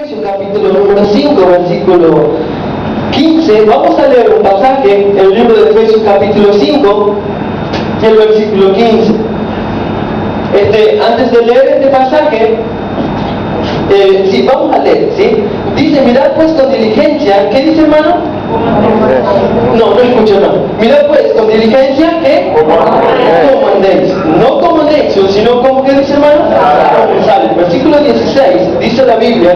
Efesios capítulo número 5, versículo 15, vamos a leer un pasaje en el libro de Efesios capítulo 5, el versículo 15. Antes de leer este pasaje, vamos a leer, ¿sí? Dice, mirad pues con diligencia, ¿qué dice, hermano? No escucho, hermano. Mirad pues con diligencia, ¿qué? Como andéis. No como necios, sino como, ¿qué dice, hermano? Como sabios. Versículo 16, dice la Biblia,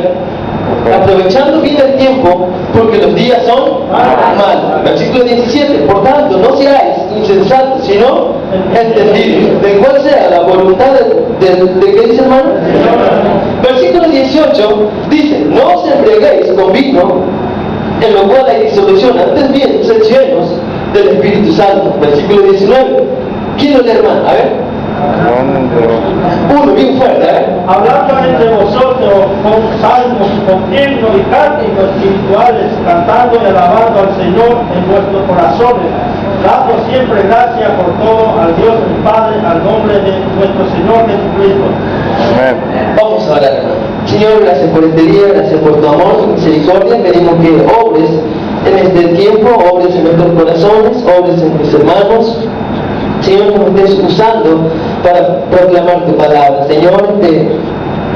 aprovechando bien el tiempo, porque los días son malos. Versículo 17, por tanto, no seáis insensatos, sino entendidos, de cuál sea la voluntad de ¿qué dice, hermano? Versículo 18 dice, no os embriaguéis con vino, en lo cual hay disolución, antes bien, sed llenos del Espíritu Santo. Versículo 19, quiero leer, hermano, a ver. Uno, bien fuerte, hablando entre vosotros con salmos, con himnos y cánticos espirituales, cantando y alabando al Señor en vuestros corazones, dando siempre gracias por todo al Dios el Padre, al nombre de nuestro Señor Jesucristo. Amén. Vamos a orar, hermano. Señor, gracias por este día, gracias por tu amor, tu misericordia. Pedimos que obres en este tiempo, obres en nuestros corazones, obres en tus hermanos. Señor, nos estés usando para proclamar tu palabra. Señor,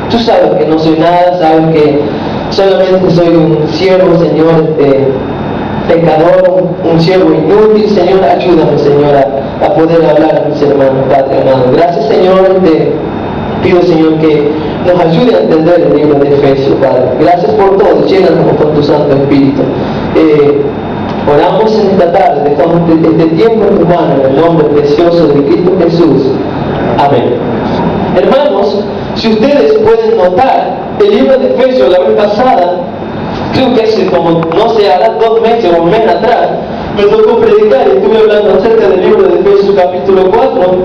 tú sabes que no soy nada, sabes que solamente soy un siervo, Señor, pecador, un siervo inútil. Señor, ayúdame, Señor, a poder hablar a mis hermanos, Padre amado. Gracias, Señor, pido, Señor, que nos ayude a entender el libro de Efesios, Padre. Gracias por todo, llénanos con tu Santo Espíritu. Oramos en esta tarde, dejamos este tiempo en tu mano, en el nombre precioso de Cristo Jesús. Amén. Hermanos, si ustedes pueden notar, el libro de Efesios la vez pasada, creo que hace como, no sé, hará 2 meses o un mes atrás, me tocó predicar y estuve hablando acerca del libro de Efesios capítulo 4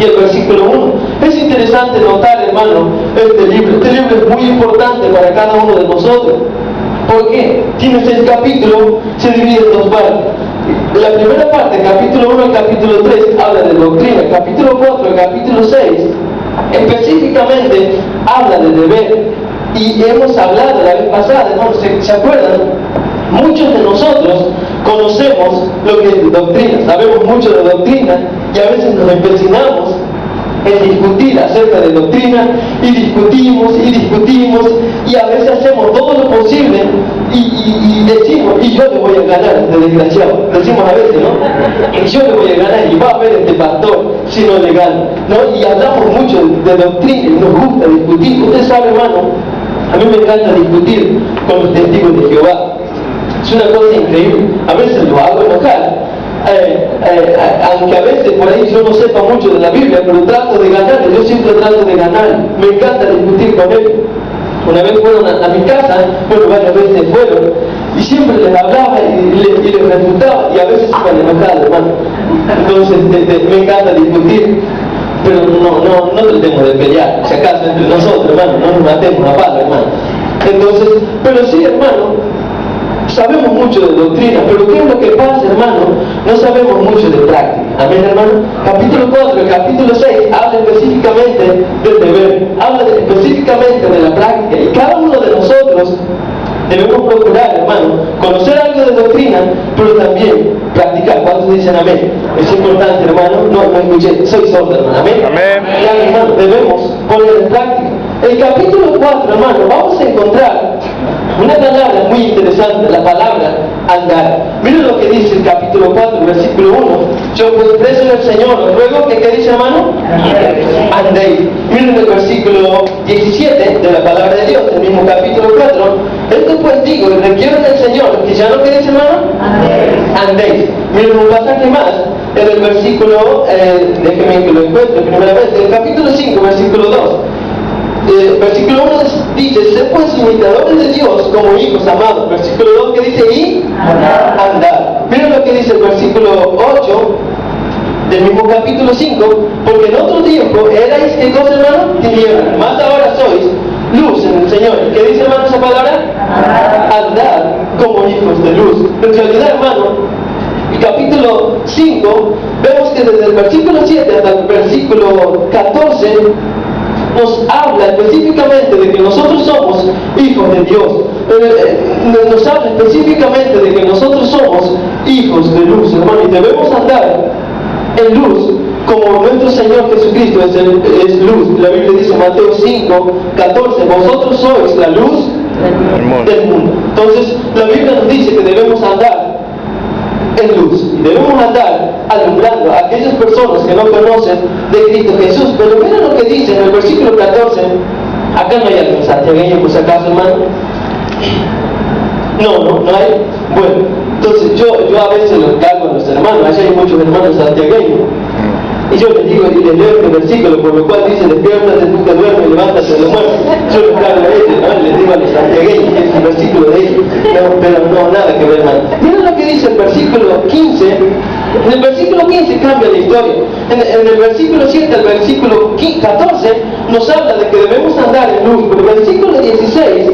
y el versículo 1. Es interesante notar, hermano, este libro es muy importante para cada uno de nosotros. ¿Por qué? Tiene 6 capítulos, se divide en 2 partes. La primera parte, capítulo 1 y capítulo 3, habla de doctrina. El capítulo 4 y capítulo 6, específicamente, habla de deber. Y hemos hablado la vez pasada, hermanos, ¿se acuerdan? Muchos de nosotros conocemos lo que es doctrina, sabemos mucho de doctrina y a veces nos empecinamos en discutir acerca de doctrina y discutimos y a veces hacemos todo lo posible y decimos, y yo le voy a ganar a este desgraciado, decimos a veces, ¿no? Y yo le voy a ganar y va a ver este pastor si no le gana, ¿no? Y hablamos mucho de doctrina y nos gusta discutir. Usted sabe, hermano, a mí me encanta discutir con los testigos de Jehová. Es una cosa increíble, a veces lo hago enojar. Aunque a veces por ahí yo no sepa mucho de la Biblia, pero trato de ganar, yo siempre trato de ganar, me encanta discutir con ellos. Una vez fueron a mi casa, bueno, varias veces fueron, y siempre les hablaba y les refutaba, y a veces iban enojados, hermano. Entonces, me encanta discutir, pero no tratemos de pelear, si acaso entre nosotros, hermano, no nos matemos a palo, hermano. Entonces, pero sí, hermano, sabemos mucho de doctrina, pero ¿qué es lo que pasa, hermano? No sabemos mucho de práctica. Amén, hermano. Capítulo 4 y capítulo 6 habla específicamente del deber, habla específicamente de la práctica. Y cada uno de nosotros debemos procurar, hermano, conocer algo de doctrina, pero también practicar. ¿Cuántos dicen amén? Es importante, hermano. No escuché, soy sordo, hermano. Amén. Amén. Claro, hermano, debemos poner en práctica. El capítulo 4, hermano, vamos a encontrar una palabra muy interesante, la palabra andar. Miren lo que dice el capítulo 4, versículo 1. Yo pues preso en el Señor, os ruego que, ¿qué dice, hermano? Andéis. Miren el versículo 17 de la palabra de Dios, el mismo capítulo 4. Esto pues digo, y requiero del Señor, que ya no, ¿qué dice, hermano? Andéis. Miren un pasaje más, en el versículo, déjenme que lo encuentre primeramente, el capítulo 5, versículo 2. Versículo 1 dice, sed pues imitadores de Dios como hijos amados. Versículo 2 que dice, y andar. Miren lo que dice el versículo 8 del mismo capítulo 5, porque en otro tiempo erais, ¿qué cosa, hermano? Tinieblas, más ahora sois luz en el Señor. ¿Qué dice, hermano, esa palabra? Andar como hijos de luz. En realidad, hermano, el capítulo 5, vemos que desde el versículo 7 hasta el versículo 14 nos habla específicamente de que nosotros somos hijos de Dios. Nos habla específicamente de que nosotros somos hijos de luz, hermano, y debemos andar en luz como nuestro Señor Jesucristo es luz. La Biblia dice en Mateo 5:14, vosotros sois la luz del mundo. Entonces la Biblia nos dice que debemos andar en luz y debemos andar alumbrando a aquellas personas que no conocen de Cristo Jesús. Pero miren lo que dice en el versículo 14. Acá no hay alguien santiagueño por si acaso, hermano. No hay. Bueno, entonces yo a veces los cargo a los hermanos, allá hay muchos hermanos santiagueños, y yo les digo y les leo este versículo, por lo cual dice, despiértate tú que duermes, levántate de los muertos. Yo los cargo a ellos, ¿no? Les digo a los santiagueños, que es el versículo de ellos, pero no, nada que ver, hermano. Miren lo que dice el versículo 15. En el versículo 15 cambia la historia. En el versículo 7 al versículo 14 nos habla de que debemos andar en luz, pero el versículo 16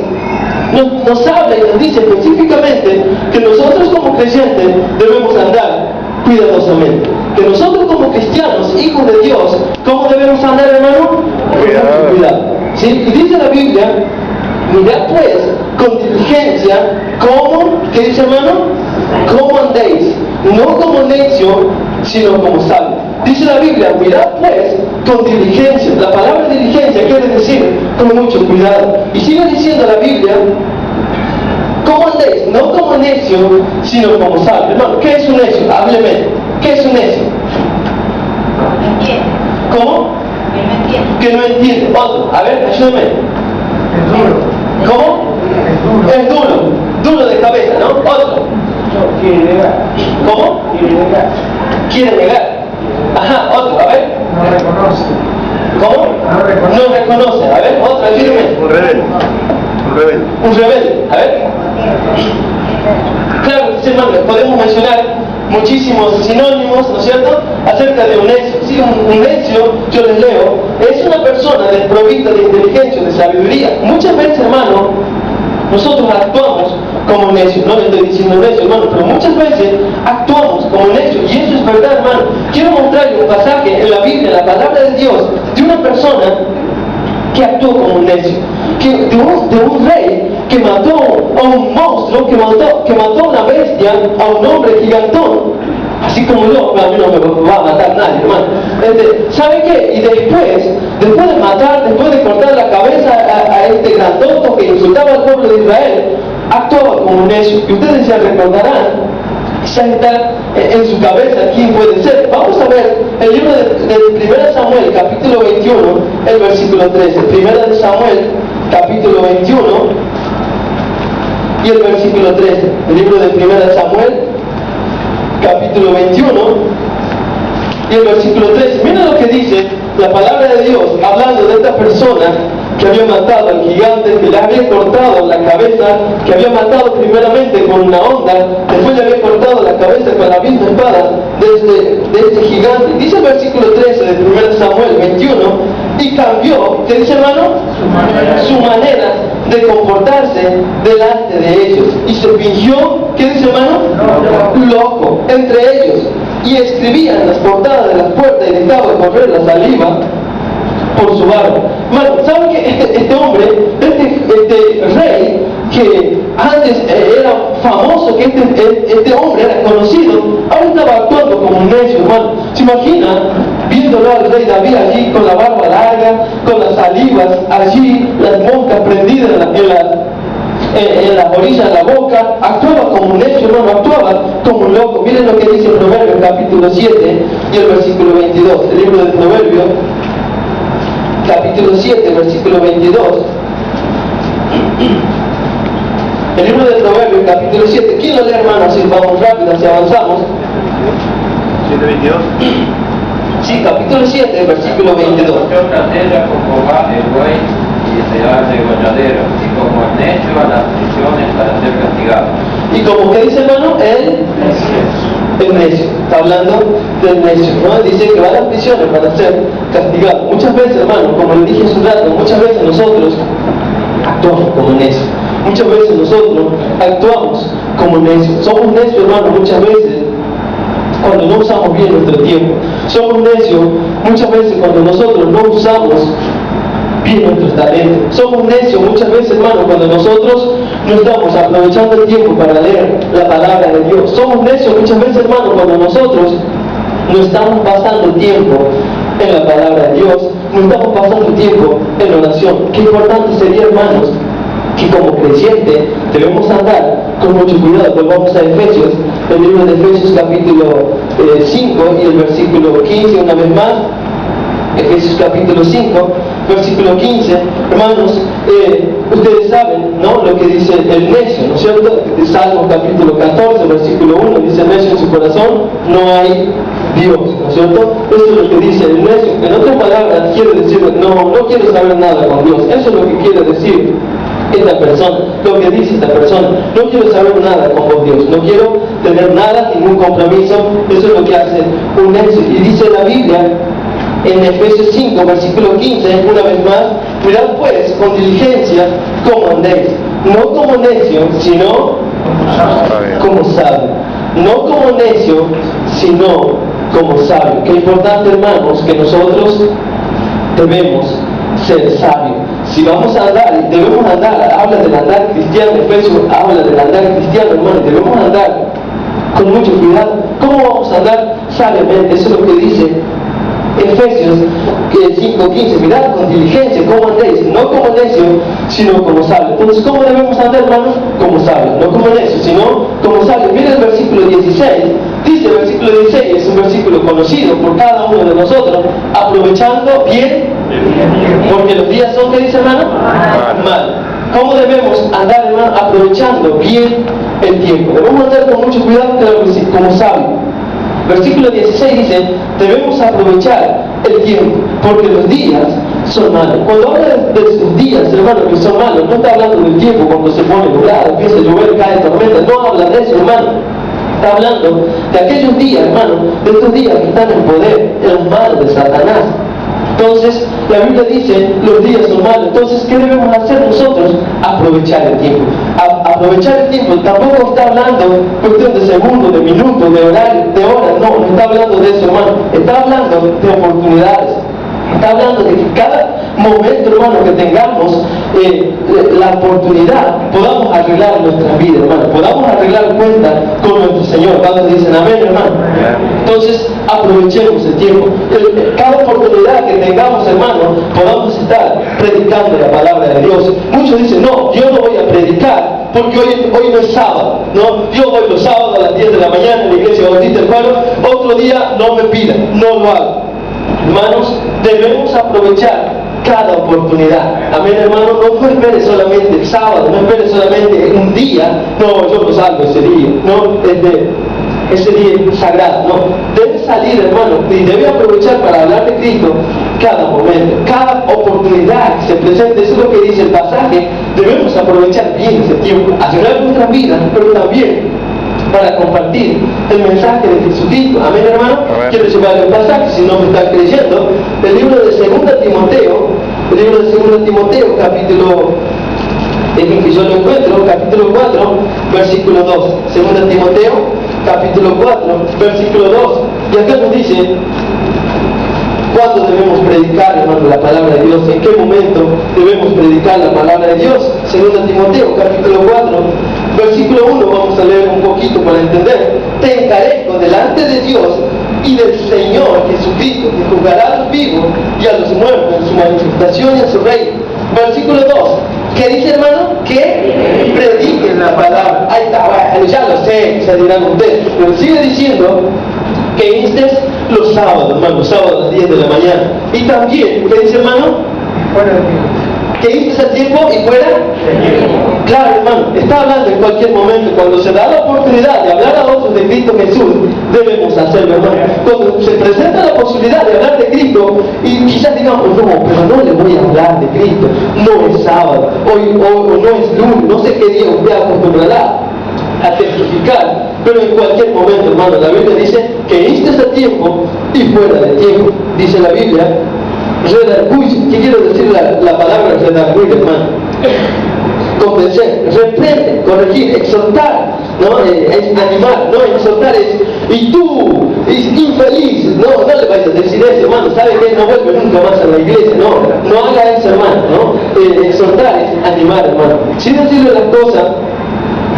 nos habla y nos dice específicamente que nosotros como creyentes debemos andar cuidadosamente. Que nosotros como cristianos, hijos de Dios, ¿cómo debemos andar, hermano? Cuidado. ¿Sí? Y dice la Biblia, mirad pues con diligencia cómo, ¿qué dice, hermano? ¿Cómo andéis? No como necio, sino como sabio. Dice la Biblia, mirad pues con diligencia. La palabra diligencia quiere decir con mucho cuidado. Y sigue diciendo la Biblia, ¿cómo andéis? No como necio, sino como sabio. Hermano, ¿qué es un necio? Hábleme. ¿Qué es un necio? No entiende. ¿Cómo? Que no entiende. Que no entiende. Otro. A ver, ayúdame. Es duro. ¿Cómo? Es duro. Duro de cabeza, ¿no? Otro. Quiere llegar. ¿Cómo? Quiere llegar. Quiere llegar. Ajá, otro. A ver. No reconoce. ¿Cómo? No reconoce. No reconoce. A ver, otro. Ayúdame. Un rebelde. Un rebelde. Un rebelde. A ver. Claro, hermano, podemos mencionar muchísimos sinónimos, ¿no es cierto?, acerca de un necio. Sí, un necio, yo les leo, es una persona desprovista de inteligencia, de sabiduría. Muchas veces, hermano, nosotros actuamos como necios. No le estoy diciendo necio, hermano, pero muchas veces actuamos como necios. Y eso es verdad, hermano. Quiero mostrarle un pasaje en la Biblia, en la palabra de Dios, de una persona que actuó como un necio, de un rey que mató a un monstruo, que mató a una bestia, a un hombre gigantón, así como yo. A mí no me va a matar nadie, hermano. ¿Sabe qué? Y después de matar, después de cortar la cabeza a este grandoto que insultaba al pueblo de Israel, actuaba como un necio. Y ustedes ya recordarán, quizás está en su cabeza quién puede ser. Vamos a ver el libro de 1 Samuel, capítulo 21, el versículo 13. 1 Samuel, capítulo 21 y el versículo 13. El libro de 1 Samuel, capítulo 21 y el versículo 13. Mira lo que dice la palabra de Dios, hablando de esta persona que había matado al gigante, que le había cortado la cabeza, que había matado primeramente con una honda, después le había cortado la cabeza con la misma espada de este gigante. Dice el versículo 13 de 1 Samuel 21, y cambió, ¿qué dice, hermano? Su manera de comportarse delante de ellos, y se fingió, ¿qué dice, hermano? Loco entre ellos, y escribía en las portadas de las puertas y dejaba correr la saliva por su barba. Hermano, ¿saben que este hombre, este rey, que antes era famoso, que este hombre era conocido, ahora estaba actuando como un necio, hermano? ¿Se imagina viéndolo al rey David allí con la barba larga, con las salivas allí, las moscas prendidas en las orillas de la boca? Actuaba como un necio, hermano, actuaba como un loco. Miren lo que dice el Proverbio, capítulo 7 y el versículo 22. El libro del Proverbio, capítulo 7, versículo 22. El libro del Proverbio, capítulo 7. ¿Quién lo lee, hermano? Así vamos rápido, así avanzamos. 7:22. Sí, capítulo 7, versículo 22. Estrategia como va el buey y se hace degolladero, y como el necio a las prisiones para ser castigado. Y como que dice, hermano, el necio. Está hablando del necio, ¿no? Dice que va a las prisiones para ser castigado. Muchas veces, hermano, como le dije hace un rato, muchas veces nosotros actuamos como necios. Muchas veces nosotros actuamos como necios. Somos necios, hermano, muchas veces cuando no usamos bien nuestro tiempo. Somos necios muchas veces cuando nosotros no usamos bien nuestros talentos. Somos necios muchas veces, hermano, cuando nosotros no estamos aprovechando el tiempo para leer la palabra de Dios. Somos necios muchas veces, hermano, cuando nosotros no estamos pasando tiempo en la palabra de Dios, no estamos pasando tiempo en oración. Qué importante sería, hermanos, que como creyente debemos andar con mucho cuidado. Volvamos a Efesios, el libro de Efesios capítulo 5 y el versículo 15 una vez más. Efesios capítulo 5, versículo 15. Hermanos, ustedes saben, ¿no?, lo que dice el necio, ¿no es cierto? Salmos capítulo 14, versículo 1, dice: el necio en su corazón no hay Dios, ¿no es cierto? Eso es lo que dice el necio. En otras palabras, quiere decir, no quiere saber nada con Dios. Eso es lo que quiere decir esta persona, lo que dice esta persona: no quiero saber nada con vos, Dios, no quiero tener nada, ningún compromiso. Eso es lo que hace un necio. Y dice la Biblia en Efesios 5, versículo 15, una vez más: mirad pues con diligencia cómo andéis, no como necio, sino como sabio. No como necio, sino como sabio. Qué importante, hermanos, que nosotros debemos ser sabios. Si vamos a andar, debemos andar, habla del andar cristiano, Efesios habla del andar cristiano, hermanos, debemos andar con mucho cuidado. ¿Cómo vamos a andar sabiamente? Eso es lo que dice Efesios 5:15, mirad con diligencia cómo andéis, no como necios, sino como sabios. Entonces, ¿cómo debemos andar, hermanos? Como sabios, no como necios, sino como sabios. Mira el versículo 16, dice el versículo 16, es un versículo conocido por cada uno de nosotros: aprovechando bien, porque los días son, ¿qué dice, hermano? Mal. ¿Cómo debemos andar, hermano? Aprovechando bien el tiempo. Debemos andar con mucho cuidado, claro que sí, como sabios. Versículo 16 dice: debemos aprovechar el tiempo, porque los días son malos. Cuando habla de sus días, hermano, que son malos, no está hablando del tiempo cuando se pone nublado, empieza a llover, cae tormenta. No habla de eso, hermano. Está hablando de aquellos días, hermano, de estos días que están en poder, en las manos de Satanás. Entonces, la Biblia dice: los días son malos. Entonces, ¿qué debemos hacer nosotros? Aprovechar el tiempo. Aprovechar el tiempo. Tampoco está hablando cuestión de segundos, de minutos, de horario, de horas. No está hablando de eso, hermano. Está hablando de oportunidades. Está hablando de que cada momento, hermano, que tengamos la oportunidad, podamos arreglar nuestra vida, hermano, podamos arreglar cuenta con nuestro Señor. ¿Cuántos dicen amén, hermano? Entonces, aprovechemos el tiempo. Cada oportunidad que tengamos, hermano, podamos estar predicando la palabra de Dios. Muchos dicen: no, yo no voy a predicar porque hoy no es sábado, ¿no? Yo voy los sábados a las 10 de la mañana en la iglesia Bautista del Pueblo, otro día no me pidan, no lo hago. Hermanos, debemos aprovechar cada oportunidad. Amén, hermano. No espere solamente el sábado, no espere solamente un día. No, yo no salgo ese día, no, ese día es sagrado. No, debe salir, hermano, y debe aprovechar para hablar de Cristo cada momento, cada oportunidad que se presente. Eso es lo que dice el pasaje. Debemos aprovechar bien ese tiempo, arreglar nuestra vida, pero también para compartir el mensaje de Jesucristo. Amén, hermano. Quiero llevar el pasaje, si no me están creyendo, el libro de 2 Timoteo, el libro de 2 Timoteo, capítulo, dejen que yo lo encuentro, capítulo 4, versículo 2. 2 Timoteo, capítulo 4, versículo 2. Y acá nos dice cuándo debemos predicar, hermano, la palabra de Dios, en qué momento debemos predicar la palabra de Dios. 2 Timoteo, capítulo 4, versículo 1, vamos a leer un poquito para entender. Te encarezco delante de Dios y del Señor Jesucristo, que juzgará a los vivos y a los muertos en su manifestación y en su reino. Versículo 2, ¿qué dice, hermano? Que prediquen la palabra. Ahí está, bueno, ya lo sé, se dirán ustedes, pero sigue diciendo que instes los sábados, hermano, los sábados a las 10 de la mañana. Y también, ¿qué dice, hermano? Que instes el tiempo y fuera. Claro, hermano, está hablando en cualquier momento. Cuando se da la oportunidad de hablar a otros de Cristo Jesús, debemos hacerlo, hermano. Cuando se presenta la posibilidad de hablar de Cristo, y quizás digamos: no, pero no le voy a hablar de Cristo, no es sábado, hoy no es lunes, no sé qué día usted acostumbrará a testificar, pero en cualquier momento, hermano, la Biblia dice que instes a tiempo y fuera de tiempo. Dice la Biblia, redarguir. ¿Qué quiere decir la palabra redarguir, hermano? Convencer, reprender, corregir, exhortar, ¿no? Es animar, ¿no? Exhortar es: y tú infeliz, no le vayas a decir eso, hermano, ¿sabe qué? No vuelve nunca más a la iglesia, no haga eso, hermano, ¿no? Exhortar es animar, hermano, sin decirle las cosas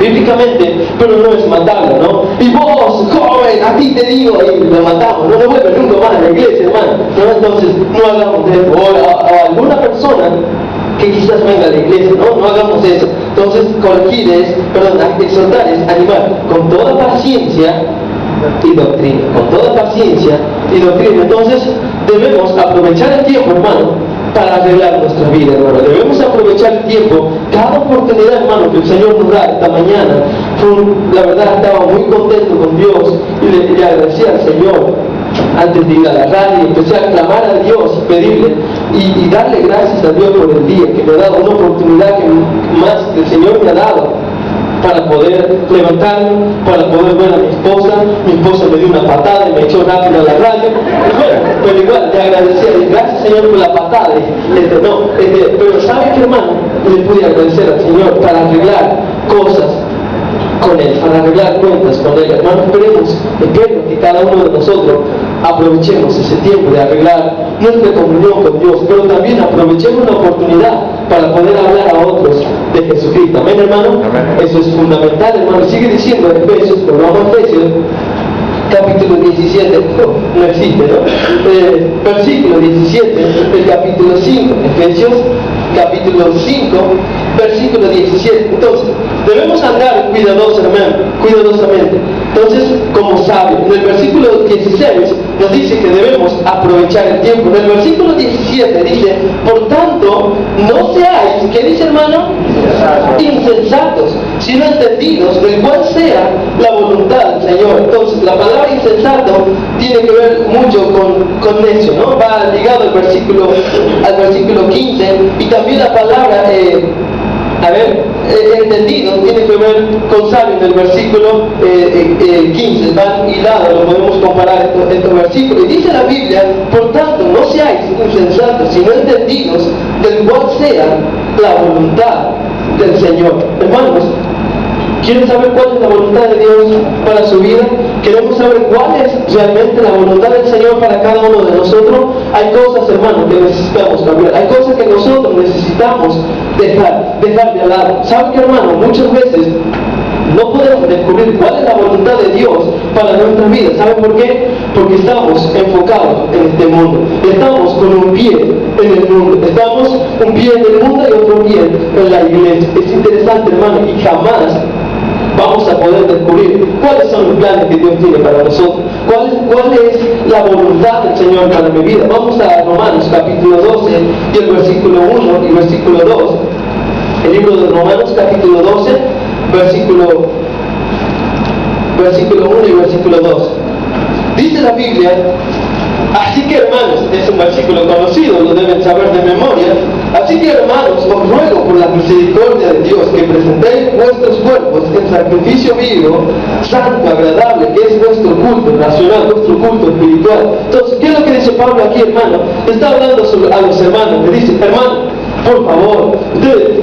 bíblicamente, pero no es matarlo, ¿no? Y vos, joven, a ti te digo, y lo matamos, no vuelve nunca más a la iglesia, hermano, ¿no? Entonces, no hagamos de eso, o alguna persona que quizás venga a la iglesia, no hagamos eso. Entonces, exhortar es animar con toda paciencia y doctrina, con toda paciencia y doctrina. Entonces, debemos aprovechar el tiempo, hermano, para arreglar nuestra vida, hermano. Debemos aprovechar el tiempo, cada oportunidad, hermano, que el Señor nos da esta mañana. La verdad, estaba muy contento con Dios y le agradecía al Señor antes de ir a la radio. Empecé a clamar a Dios y pedirle y darle gracias a Dios por el día que me ha dado, una oportunidad que más el Señor me ha dado para poder levantarme, para poder ver a mi esposa me dio una patada y me echó rápido a la radio, pero igual le agradecía, gracias Señor por la patada, pero ¿sabe qué, hermano? Le pude agradecer al Señor para arreglar cosas con Él, para arreglar cuentas con Él, hermano. Espero que cada uno de nosotros aprovechemos ese tiempo de arreglar nuestra comunión con Dios, pero también aprovechemos la oportunidad para poder hablar a otros de Jesucristo. Amén, hermano. Amén. Eso es fundamental, hermano. Sigue diciendo en Efesios, pero vamos a Efesios capítulo 17, no existe, ¿no? Versículo 17 del capítulo 5, Efesios capítulo 5, versículo 17. Entonces, debemos andar cuidadosamente. Entonces, como sabe, en el versículo 16 nos dice que debemos aprovechar el tiempo. En el versículo 17 dice, por tanto, no seáis, ¿qué dice, hermano? Insensatos, sino entendidos del cual sea la voluntad del Señor. Entonces, la palabra insensato tiene que ver mucho con necio, ¿no? Va ligado al versículo 15, y también la palabra entendido tiene que ver con sabio en el versículo 15, van hilados, lo podemos comparar estos versículos. Y dice la Biblia, por tanto, no seáis insensatos, sino entendidos del cual sea la voluntad del Señor. Hermanos, ¿quieren saber cuál es la voluntad de Dios para su vida? ¿Queremos saber cuál es realmente la voluntad del Señor para cada uno de nosotros? Hay cosas, hermanos, que necesitamos cambiar. Hay cosas que nosotros necesitamos dejar de lado. ¿Saben qué, hermano? Muchas veces no podemos descubrir cuál es la voluntad de Dios para nuestra vida. ¿Saben por qué? Porque estamos enfocados en este mundo. Estamos con un pie en el mundo. Estamos un pie en el mundo y otro pie en la iglesia. Es interesante, hermano, y jamás vamos a poder descubrir cuáles son los planes que Dios tiene para nosotros, cuál es la voluntad del Señor para mi vida. Vamos a Romanos capítulo 12 y el versículo 1 y versículo 2. El libro de Romanos capítulo 12, versículo 1 y versículo 2. Dice la Biblia, así que, hermanos, es un versículo conocido, lo deben saber de memoria. Así que, hermanos, os ruego por la misericordia de Dios que presentéis vuestros cuerpos en sacrificio vivo, santo, agradable, que es vuestro culto racional, vuestro culto espiritual. Entonces, ¿qué es lo que dice Pablo aquí, hermano? Está hablando a los hermanos, le dice, hermano, por favor, ustedes,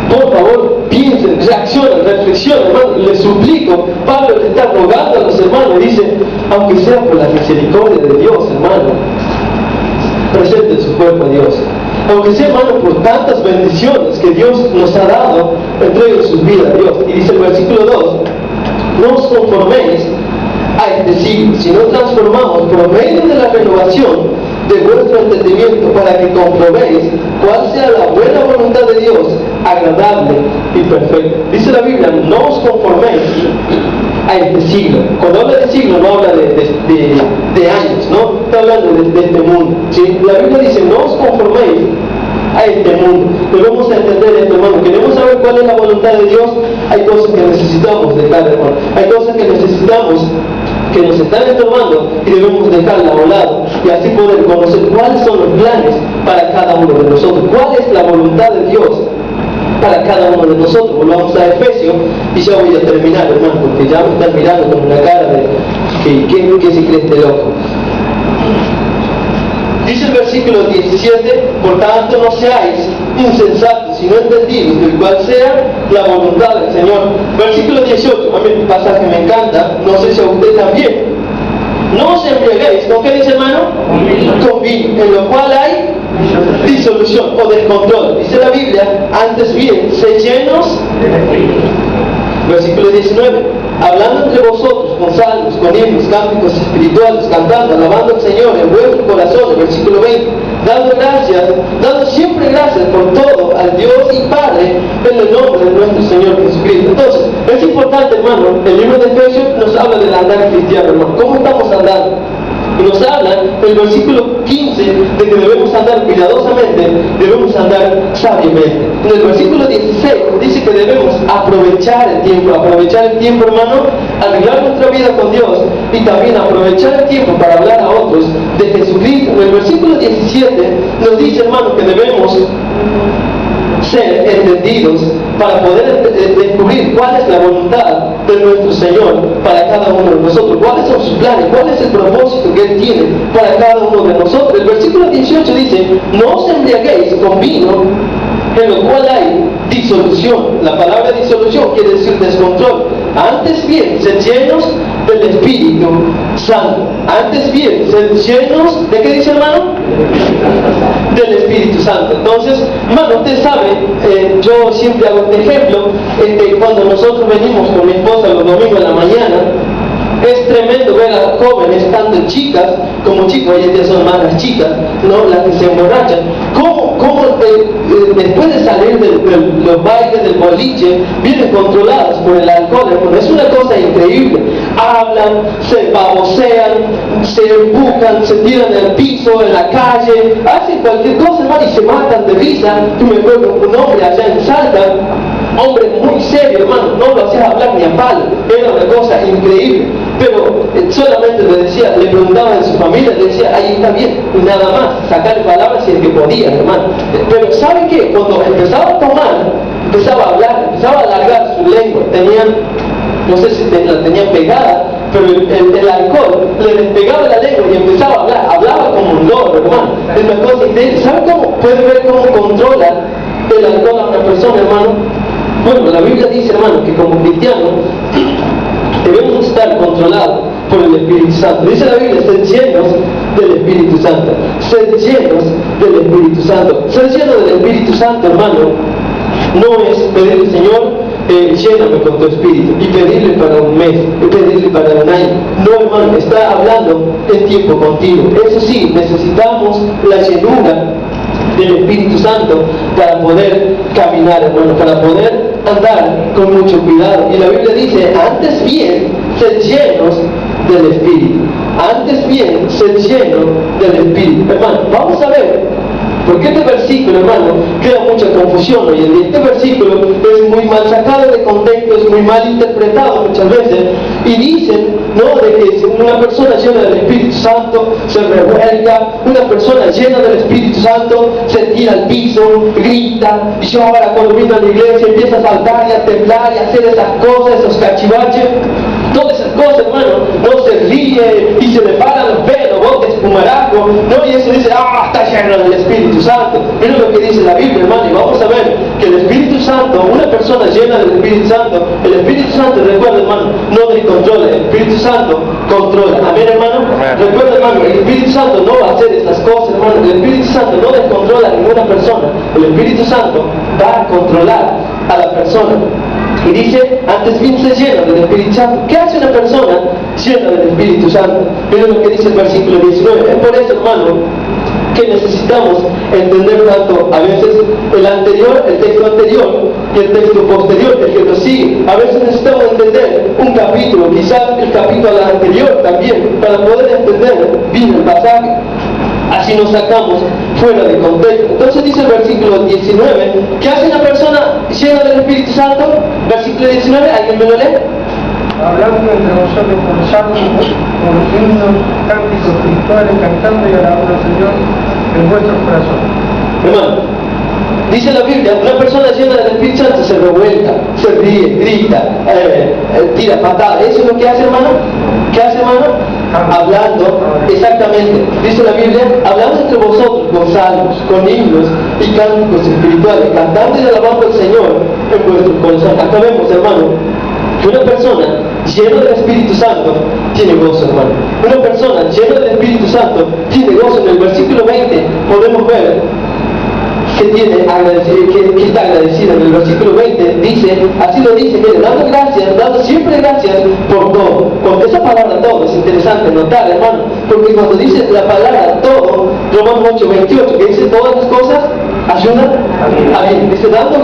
por favor, piensen, reaccionen, reflexionen, hermano, les suplico. Pablo le está rogando a los hermanos y dice, aunque sea por la misericordia de Dios, hermano, presenten su cuerpo a Dios. Aunque sea, hermano, por tantas bendiciones que Dios nos ha dado, entreguen sus vidas a Dios. Y dice el versículo 2, no os conforméis a este siglo, sino transformaos por medio de la renovación de vuestro entendimiento, para que comprobéis cuál sea la buena voluntad de Dios, agradable y perfecta. Dice la Biblia, no os conforméis a este siglo. Cuando habla de siglo no habla de años, ¿no? Está hablando de este mundo, ¿sí? La Biblia dice, no os conforméis a este mundo. Debemos entender esto, hermano. Queremos saber cuál es la voluntad de Dios. Hay cosas que necesitamos dejar, hermano. Hay cosas que necesitamos que nos están estorbando y debemos dejarla a un lado y así poder conocer cuáles son los planes para cada uno de nosotros, cuál es la voluntad de Dios para cada uno de nosotros. Volvamos a Efesios y ya voy a terminar, hermano, porque ya me están mirando con una cara de que se cree este loco. Dice el versículo 17, por tanto no seáis insensatos, sino entendidos del cual sea la voluntad del Señor. Versículo 18, a mí el pasaje me encanta, no sé si a usted también. No os embriaguéis, ¿con qué dice hermano? Con vino, en lo cual hay disolución o descontrol. Dice la Biblia, antes bien, sed llenos, versículo 19, hablando entre vosotros con salmos, con himnos, cánticos espirituales, cantando, alabando al Señor en vuestros corazones, versículo 20, dando siempre gracias por todo al Dios y Padre en el nombre de nuestro Señor Jesucristo. Entonces, es importante, hermano, el libro de Efesios nos habla del andar cristiano, hermano. ¿Cómo estamos andando? Y nos habla el versículo 15 de que debemos andar cuidadosamente, debemos andar sabiamente. En el versículo 16 dice que debemos aprovechar el tiempo, hermano, arreglar nuestra vida con Dios y también aprovechar el tiempo para hablar a otros de Jesucristo. En el versículo 17 nos dice, hermano, que debemos ser entendidos para poder descubrir cuál es la voluntad de nuestro Señor para cada uno de nosotros, cuáles son sus planes, cuál es el propósito que Él tiene para cada uno de nosotros. El versículo 18 dice, no os embriaguéis con vino, en lo cual hay disolución. La palabra disolución quiere decir descontrol. Antes bien, sed llenos del Espíritu Santo. Antes bien, sed llenos, ¿de qué dice, hermano? Del Espíritu Santo. Entonces, hermano, usted sabe, yo siempre hago este ejemplo, cuando nosotros venimos con mi esposa los domingos en la mañana, es tremendo ver a jóvenes, tanto chicas como chicos, hoy en día son más las chicas, ¿no? Las que se emborrachan. ¿Cómo después de salir de los bailes, del boliche, vienen controladas por el alcohol, hermano? Es una cosa increíble. Hablan, se babosean, se empujan, se tiran en el piso, en la calle, hacen cualquier cosa, hermano, y se matan de risa. Yo me acuerdo un hombre allá en Salta, hombre muy serio, hermano, no lo hacía hablar ni a palo, era una cosa increíble, pero solamente le preguntaba de su familia, le decía, ahí está bien, y nada más, sacarle palabras si es que podía, hermano. Pero ¿sabe qué? Cuando empezaba a tomar, empezaba a hablar, empezaba a alargar su lengua, no sé si la tenían pegada, pero el alcohol le despegaba la lengua y empezaba a hablar, hablaba como un loro, hermano. Es una cosa increíble. ¿Sabe cómo? Puede ver cómo controla el alcohol a una persona, hermano. Bueno, la Biblia dice, hermano, que como cristianos debemos estar controlados por el Espíritu Santo. Dice la Biblia, sed llenos del Espíritu Santo. Sed llenos del Espíritu Santo. Ser lleno del Espíritu Santo, hermano, no es pedirle, Señor, lléname con tu Espíritu, y pedirle para un mes, y pedirle para un año. No, hermano, está hablando en tiempo continuo. Eso sí, necesitamos la llenura del Espíritu Santo para poder caminar, hermano, para poder andar con mucho cuidado. Y la Biblia dice, antes bien, sed llenos del Espíritu. Antes bien, sed llenos del Espíritu. Hermano, vamos a ver, porque este versículo, hermano, crea mucha confusión hoy en día. Este versículo es muy mal sacado de contexto, es muy mal interpretado muchas veces, y dicen, ¿no?, de que una persona llena del Espíritu Santo se revuelca, una persona llena del Espíritu Santo se tira al piso, grita, y llora cuando viene a la iglesia, empieza a saltar y a temblar y a hacer esas cosas, esos cachivaches. Todas esas cosas, hermano, no se ríe y se le paran los pelos, bote espumaraco, ¿no? Y eso dice, está lleno del Espíritu Santo. Mira lo que dice la Biblia, hermano, y vamos a ver que el Espíritu Santo, una persona llena del Espíritu Santo, el Espíritu Santo, recuerda, hermano, no descontrola, el Espíritu Santo controla. Amén, hermano. Recuerda, hermano, el Espíritu Santo no va a hacer estas cosas, hermano. El Espíritu Santo no descontrola a ninguna persona. El Espíritu Santo va a controlar a la persona. Y dice, antes bien se llena del Espíritu Santo. ¿Qué hace una persona llena del Espíritu Santo? Miren lo que dice el versículo 19. Es por eso, hermano, que necesitamos entender tanto a veces el texto anterior y el texto posterior, el que lo sigue. A veces necesitamos entender un capítulo, quizás el capítulo anterior también, para poder entender bien el pasaje. Así nos sacamos fuera de contexto. Entonces dice el versículo 19, ¿qué hace una persona llena del Espíritu Santo? Versículo 19, ¿alguien me lo lee? Hablando entre vosotros con salmos, con himnos, cánticos espirituales, cantando y alabando al Señor en vuestros corazones. Hermano, dice la Biblia, una persona llena del Espíritu Santo se revuelca, se ríe, grita, tira patadas. ¿Eso es lo que hace, hermano? ¿Qué hace, hermano? Hablando, exactamente, dice la Biblia, hablando entre vosotros con salmos, con himnos y cánticos espirituales, cantando y alabando al Señor en vuestros corazones. Acá vemos, hermano, que una persona lleno del Espíritu Santo tiene gozo, hermano. Una persona llena del Espíritu Santo tiene gozo. En el versículo 20 podemos ver que está agradecida. En el versículo 20 dice, así lo dice, mire, dando siempre gracias por todo. Porque esa palabra todo es interesante notar, hermano, porque cuando dice la palabra todo, Romanos 8:28, que dice todas las cosas ayudan a bien. Dice, dando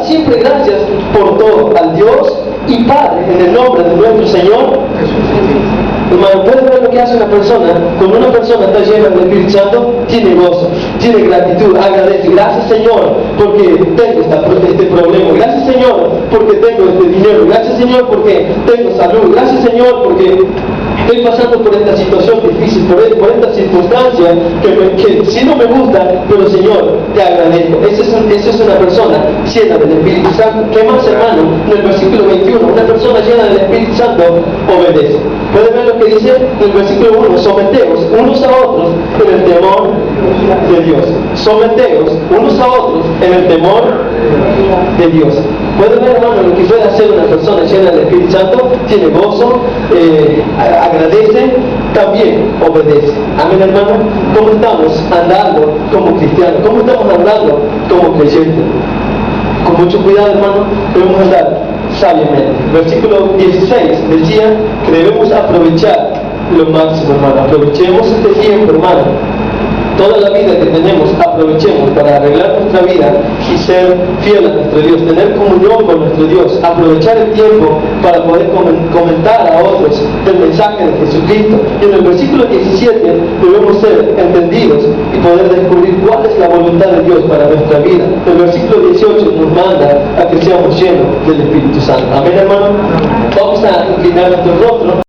siempre gracias por todo al Dios y Padre en el nombre de nuestro Señor Jesucristo. Hermano, ¿puedes ver lo que hace una persona? Cuando una persona está llena del Espíritu Santo, tiene gozo, tiene gratitud, agradece. Gracias, Señor, porque tengo este problema. Gracias, Señor, porque tengo este dinero. Gracias, Señor, porque tengo salud. Gracias, Señor, porque estoy pasando por esta situación difícil, por esta circunstancia que si no me gusta, pero Señor, te agradezco. Esa es una persona llena del Espíritu Santo. ¿Qué más, hermano? En el versículo 21, una persona llena del Espíritu Santo obedece. ¿Puede ver lo que dice en el versículo 1? Someteos unos a otros en el temor de Dios. Someteos unos a otros en el temor de Dios. ¿Puede ver, hermano, lo que puede hacer una persona llena del Espíritu Santo? Tiene gozo, agradece, también obedece. Amén, hermano. ¿Cómo estamos andando como cristianos? ¿Cómo estamos andando como creyentes? Con mucho cuidado, hermano, debemos andar sabiamente. Versículo 16 decía que debemos aprovechar lo máximo, hermano. Aprovechemos este tiempo, hermano. Toda la vida que tenemos, aprovechemos para arreglar nuestra vida y ser fiel a nuestro Dios, tener comunión con nuestro Dios, aprovechar el tiempo para poder comentar a otros el mensaje de Jesucristo. Y en el versículo 17 debemos ser entendidos y poder descubrir cuál es la voluntad de Dios para nuestra vida. El versículo 18 nos manda a que seamos llenos del Espíritu Santo. Amén, hermano. Vamos a inclinar nuestro rostro.